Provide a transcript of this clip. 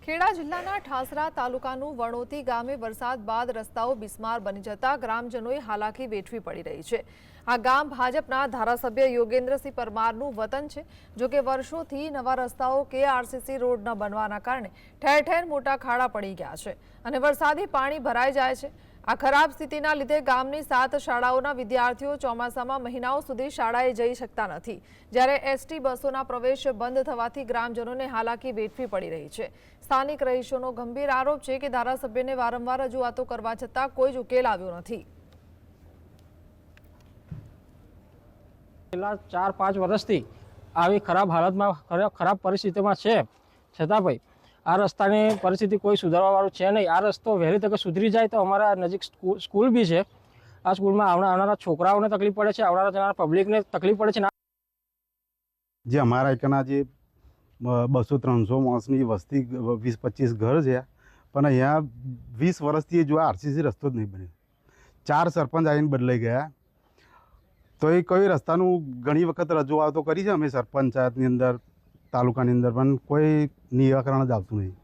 ખેડા જિલ્લાના ઠાસરા તાલુકાનું વણોતી ગામે વરસાદ બાદ રસ્તાઓ બિસ્માર બની જતા ગ્રામજનોએ હાલાકી વેઠવી પડી રહી છે। આ ગામ ભાજપના ધારાસભ્ય યોગેન્દ્રસિંહ પરમારનું વતન છે। જો કે વર્ષોથી નવા રસ્તાઓ કે આરસીસી રોડ ન બનવાના કારણે ઠેર ઠેર મોટા ખાડા પડી ગયા છે અને વરસાદી પાણી ભરાઈ જાય છે। આ ખરાબ સ્થિતિના લીધે ગામની 7 શાળાઓના વિદ્યાર્થીઓ ચોમાસામાં મહિનાઓ સુધી શાળાએ જઈ શકતા નથી, જ્યારે એસટી બસોના પ્રવેશ બંધ થવાથી ગ્રામજનોને હાલાકી વેઠવી પડી રહી છે। સ્થાનિક રહીશોનો ગંભીર આરોપ છે કે ધારાસભ્યને વારંવાર રજૂઆતો કરવા છતાં કોઈ જ ઉકેલ આવ્યો નથી। છેલ્લા 4-5 વર્ષથી આવી ખરાબ હાલતમાં ખરાબ પરિસ્થિતિમાં છે, છતાં ભાઈ આ રસ્તાની પરિસ્થિતિ કોઈ સુધારવાવાળું છે નહીં। આ રસ્તો વહેલી તકે સુધરી જાય તો અમારા નજીક સ્કૂલ બી છે। આ સ્કૂલમાં આવનારા છોકરાઓને તકલીફ પડે છે, આવનારા પબ્લિકને તકલીફ પડે છે। જે અમારા એકના જે 200-300 માણસની વસ્તી 20-25 ઘર છે, પણ અહીંયા 20 વર્ષથી જો આરસીસી રસ્તો જ નહીં બન્યો। 4 સરપંચ આવીને બદલાઈ ગયા, તો એ કોઈ રસ્તાનું ઘણી વખત રજૂઆતો કરી છે અમે સરપંચાયતની અંદર, તાલુકાની અંદર, પણ કોઈ નિરાકરણ જ આવતું નહીં।